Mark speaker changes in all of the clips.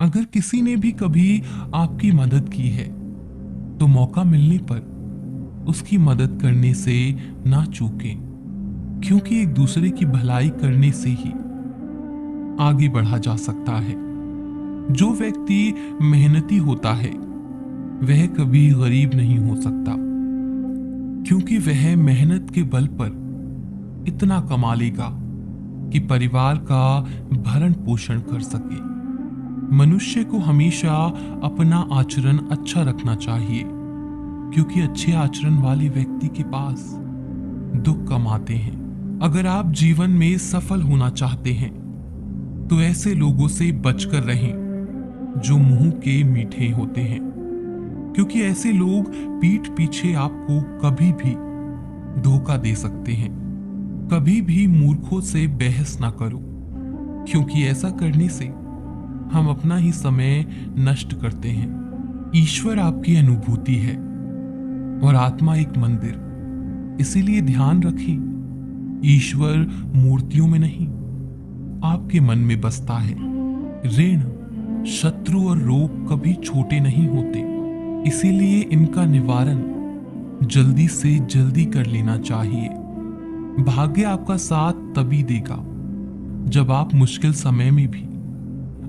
Speaker 1: अगर किसी ने भी कभी आपकी मदद की है तो मौका मिलने पर उसकी मदद करने से ना चूकें, क्योंकि एक दूसरे की भलाई करने से ही आगे बढ़ा जा सकता है। जो व्यक्ति मेहनती होता है वह कभी गरीब नहीं हो सकता, क्योंकि वह मेहनत के बल पर इतना कमा लेगा कि परिवार का भरण पोषण कर सके। मनुष्य को हमेशा अपना आचरण अच्छा रखना चाहिए, क्योंकि अच्छे आचरण वाले व्यक्ति के पास दुख कम आते हैं। अगर आप जीवन में सफल होना चाहते हैं तो ऐसे लोगों से बचकर रहें जो मुंह के मीठे होते हैं, क्योंकि ऐसे लोग पीठ पीछे आपको कभी भी धोखा दे सकते हैं। कभी भी मूर्खों से बहस ना करो, क्योंकि ऐसा करने से हम अपना ही समय नष्ट करते हैं। ईश्वर आपकी अनुभूति है और आत्मा एक मंदिर, इसीलिए ध्यान रखें, ईश्वर मूर्तियों में नहीं आपके मन में बसता है। ऋण, शत्रु और रोग कभी छोटे नहीं होते, इसीलिए इनका निवारण जल्दी से जल्दी कर लेना चाहिए। भाग्य आपका साथ तभी देगा जब आप मुश्किल समय में भी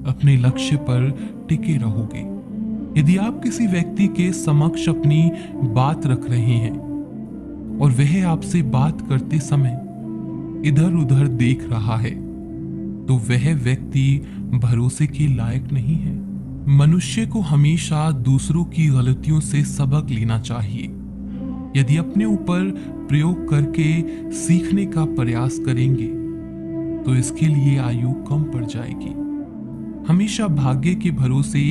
Speaker 1: अपने लक्ष्य पर टिके रहोगे। यदि आप किसी व्यक्ति के समक्ष अपनी बात रख रहे हैं और वह आपसे बात करते समय इधर उधर देख रहा है तो वह व्यक्ति भरोसे के लायक नहीं है। मनुष्य को हमेशा दूसरों की गलतियों से सबक लेना चाहिए। यदि अपने ऊपर प्रयोग करके सीखने का प्रयास करेंगे तो इसके लिए आयु कम पड़ जाएगी। हमेशा भाग्य के भरोसे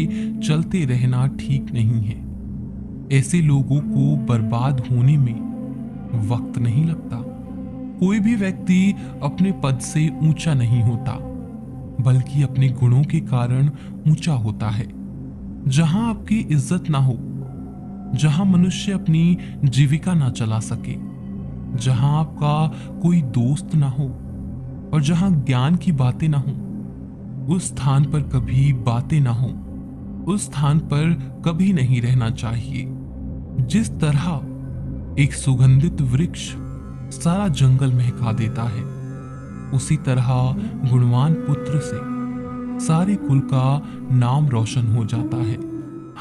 Speaker 1: चलते रहना ठीक नहीं है। ऐसे लोगों को बर्बाद होने में वक्त नहीं लगता। कोई भी व्यक्ति अपने पद से ऊंचा नहीं होता, बल्कि अपने गुणों के कारण ऊंचा होता है। जहां आपकी इज्जत ना हो, जहां मनुष्य अपनी जीविका ना चला सके, जहां आपका कोई दोस्त ना हो और जहां ज्ञान की बातें ना हो, उस स्थान पर कभी बातें ना हो, उस स्थान पर कभी नहीं रहना चाहिए। जिस तरह एक सुगंधित वृक्ष सारा जंगल महका देता है, उसी तरह गुणवान पुत्र से सारे कुल का नाम रोशन हो जाता है।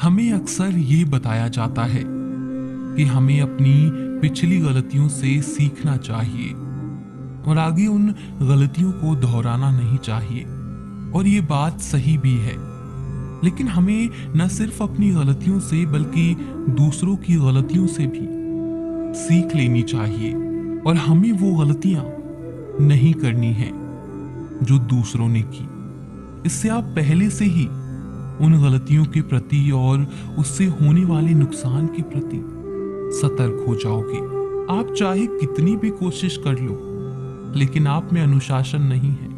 Speaker 1: हमें अक्सर ये बताया जाता है कि हमें अपनी पिछली गलतियों से सीखना चाहिए और आगे उन गलतियों को दोहराना नहीं चाहिए, और ये बात सही भी है। लेकिन हमें न सिर्फ अपनी गलतियों से बल्कि दूसरों की गलतियों से भी सीख लेनी चाहिए, और हमें वो गलतियां नहीं करनी है जो दूसरों ने की। इससे आप पहले से ही उन गलतियों के प्रति और उससे होने वाले नुकसान के प्रति सतर्क हो जाओगे। आप चाहे कितनी भी कोशिश कर लो, लेकिन आप में अनुशासन नहीं है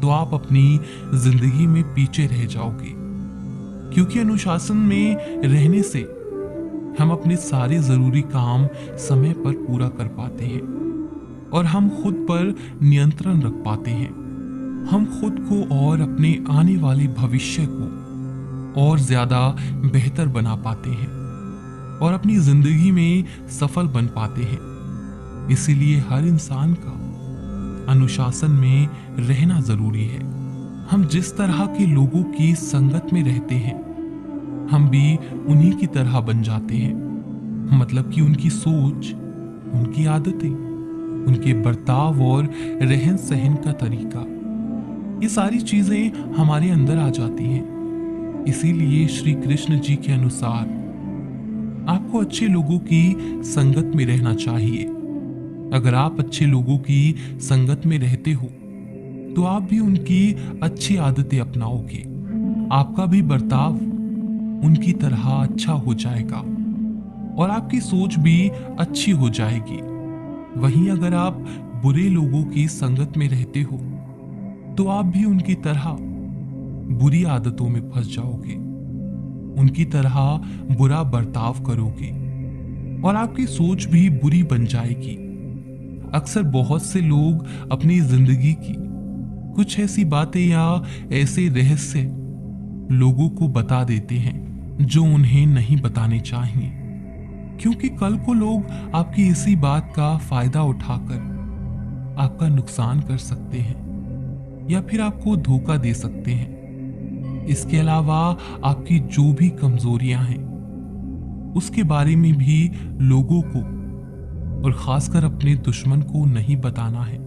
Speaker 1: तो आप अपनी जिंदगी में पीछे रह जाओगे, क्योंकि अनुशासन में रहने से हम अपने सारे जरूरी काम समय पर पूरा कर पाते हैं और हम खुद पर नियंत्रण रख पाते हैं। हम खुद को और अपने आने वाले भविष्य को और ज्यादा बेहतर बना पाते हैं और अपनी जिंदगी में सफल बन पाते हैं। इसीलिए हर इंसान का अनुशासन में रहना जरूरी है। हम जिस तरह के लोगों की संगत में रहते हैं, हम भी उन्हीं की तरह बन जाते हैं। मतलब कि उनकी सोच, उनकी आदतें, उनके बर्ताव और रहन सहन का तरीका, ये सारी चीजें हमारे अंदर आ जाती हैं। इसीलिए श्री कृष्ण जी के अनुसार आपको अच्छे लोगों की संगत में रहना चाहिए। अगर आप अच्छे लोगों की संगत में रहते हो तो आप भी उनकी अच्छी आदतें अपनाओगे, आपका भी बर्ताव उनकी तरह अच्छा हो जाएगा और आपकी सोच भी अच्छी हो जाएगी। वहीं अगर आप बुरे लोगों की संगत में रहते हो तो आप भी उनकी तरह बुरी आदतों में फंस जाओगे, उनकी तरह बुरा बर्ताव करोगे और आपकी सोच भी बुरी बन जाएगी। अक्सर बहुत से लोग अपनी जिंदगी की कुछ ऐसी बातें या ऐसे रहस्य लोगों को बता देते हैं जो उन्हें नहीं बताने चाहिए, क्योंकि कल को लोग आपकी इसी बात का फायदा उठाकर आपका नुकसान कर सकते हैं या फिर आपको धोखा दे सकते हैं। इसके अलावा आपकी जो भी कमजोरियां हैं उसके बारे में भी लोगों को और खासकर अपने दुश्मन को नहीं बताना है,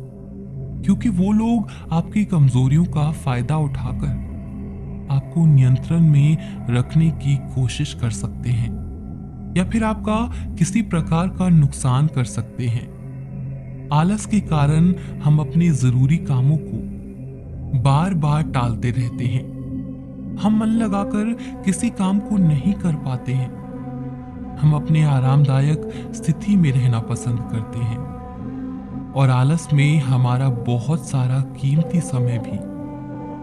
Speaker 1: क्योंकि वो लोग आपकी कमजोरियों का फायदा उठाकर आपको नियंत्रण में रखने की कोशिश कर सकते हैं या फिर आपका किसी प्रकार का नुकसान कर सकते हैं। आलस के कारण हम अपने जरूरी कामों को बार बार टालते रहते हैं। हम मन लगाकर किसी काम को नहीं कर पाते हैं। हम अपने आरामदायक स्थिति में रहना पसंद करते हैं और आलस में हमारा बहुत सारा कीमती समय भी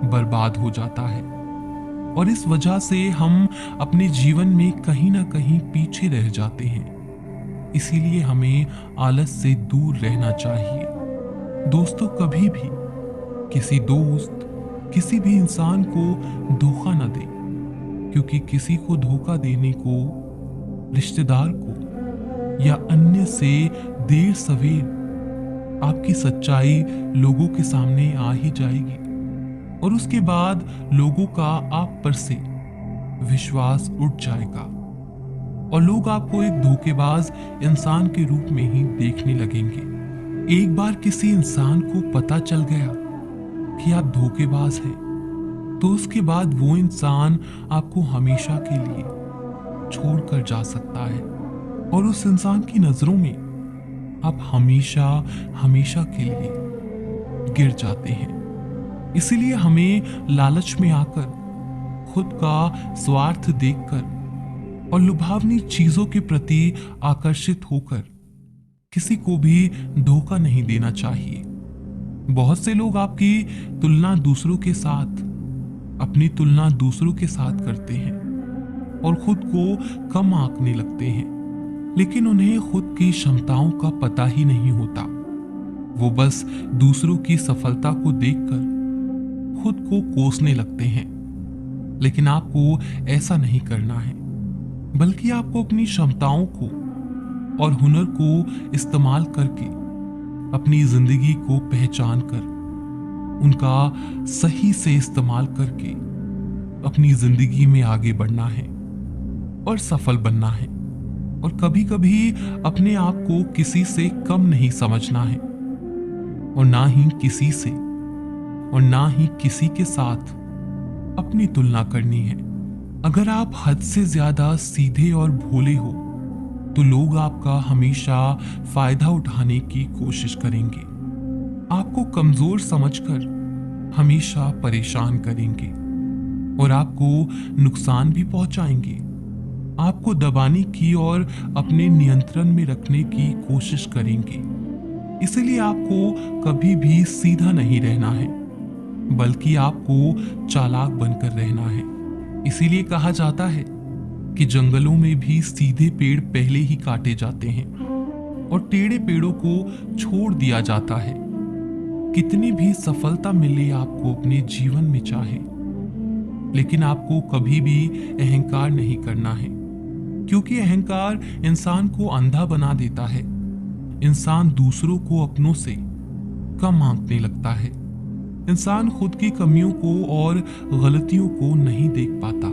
Speaker 1: बर्बाद हो जाता है और इस वजह से हम अपने जीवन में कहीं ना कहीं पीछे रह जाते हैं। इसीलिए हमें आलस से दूर रहना चाहिए। दोस्तों, कभी भी किसी दोस्त, किसी भी इंसान को धोखा न दें, क्योंकि किसी को धोखा देने को, रिश्तेदार को या अन्य से देर सवेर आपकी सच्चाई लोगों के सामने आ ही जाएगी और उसके बाद लोगों का आप पर से विश्वास उठ जाएगा और लोग आपको एक धोखेबाज इंसान के रूप में ही देखने लगेंगे। एक बार किसी इंसान को पता चल गया कि आप धोखेबाज हैं, तो उसके बाद वो इंसान आपको हमेशा के लिए छोड़कर जा सकता है और उस इंसान की नजरों में आप हमेशा हमेशा के लिए गिर जाते हैं। इसीलिए हमें लालच में आकर, खुद का स्वार्थ देखकर और लुभावनी चीजों के प्रति आकर्षित होकर किसी को भी धोखा नहीं देना चाहिए। बहुत से लोग आपकी तुलना दूसरों के साथ, अपनी तुलना दूसरों के साथ करते हैं और खुद को कम आंकने लगते हैं, लेकिन उन्हें खुद की क्षमताओं का पता ही नहीं होता। वो बस दूसरों की सफलता को देखकर खुद को कोसने लगते हैं। लेकिन आपको ऐसा नहीं करना है, बल्कि आपको अपनी क्षमताओं को और हुनर को इस्तेमाल करके अपनी जिंदगी को पहचान कर उनका सही से इस्तेमाल करके अपनी जिंदगी में आगे बढ़ना है और सफल बनना है। और कभी कभी अपने आप को किसी से कम नहीं समझना है और ना ही किसी से और ना ही किसी के साथ अपनी तुलना करनी है। अगर आप हद से ज्यादा सीधे और भोले हो तो लोग आपका हमेशा फायदा उठाने की कोशिश करेंगे, आपको कमजोर समझकर हमेशा परेशान करेंगे और आपको नुकसान भी पहुंचाएंगे। आपको दबाने की और अपने नियंत्रण में रखने की कोशिश करेंगे। इसलिए आपको कभी भी सीधा नहीं रहना है, बल्कि आपको चालाक बनकर रहना है। इसीलिए कहा जाता है कि जंगलों में भी सीधे पेड़ पहले ही काटे जाते हैं और टेढ़े पेड़ों को छोड़ दिया जाता है। कितनी भी सफलता मिले आपको अपने जीवन में चाहे, लेकिन आपको कभी भी अहंकार नहीं करना है, क्योंकि अहंकार इंसान को अंधा बना देता है। इंसान दूसरों को अपनों से कम आंकने लगता है। इंसान खुद की कमियों को और गलतियों को नहीं देख पाता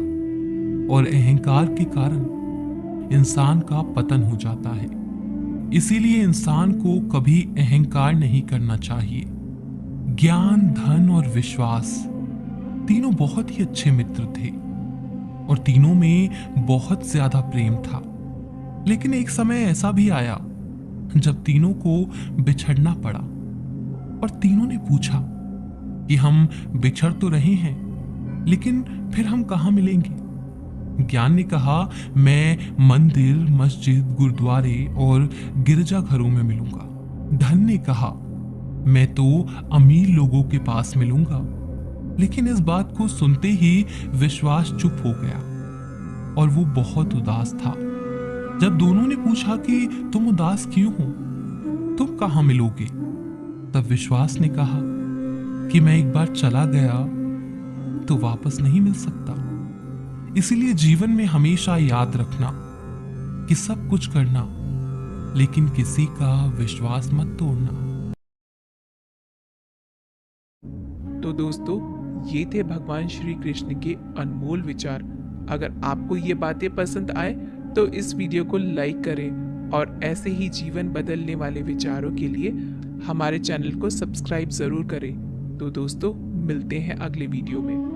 Speaker 1: और अहंकार के कारण इंसान का पतन हो जाता है। इसीलिए इंसान को कभी अहंकार नहीं करना चाहिए। ज्ञान, धन और विश्वास तीनों बहुत ही अच्छे मित्र थे और तीनों में बहुत ज्यादा प्रेम था। लेकिन एक समय ऐसा भी आया जब तीनों को बिछड़ना पड़ा और तीनों ने पूछा कि हम बिछड़ तो रहे हैं, लेकिन फिर हम कहाँ मिलेंगे। ज्ञान ने कहा, मैं मंदिर, मस्जिद, गुरुद्वारे और गिरजाघरों में मिलूंगा। धन ने कहा, मैं तो अमीर लोगों के पास मिलूंगा। लेकिन इस बात को सुनते ही विश्वास चुप हो गया और वो बहुत उदास था। जब दोनों ने पूछा कि तुम उदास क्यों हो, तुम कहाँ मिलोगे, तब विश्वास ने कहा कि मैं एक बार चला गया तो वापस नहीं मिल सकता। इसीलिए जीवन में हमेशा याद रखना कि सब कुछ करना, लेकिन किसी का विश्वास मत तोड़ना।
Speaker 2: तो दोस्तों, ये थे भगवान श्री कृष्ण के अनमोल विचार। अगर आपको ये बातें पसंद आए तो इस वीडियो को लाइक करें और ऐसे ही जीवन बदलने वाले विचारों के लिए हमारे चैनल को सब्सक्राइब ज़रूर करें। तो दोस्तों, मिलते हैं अगले वीडियो में।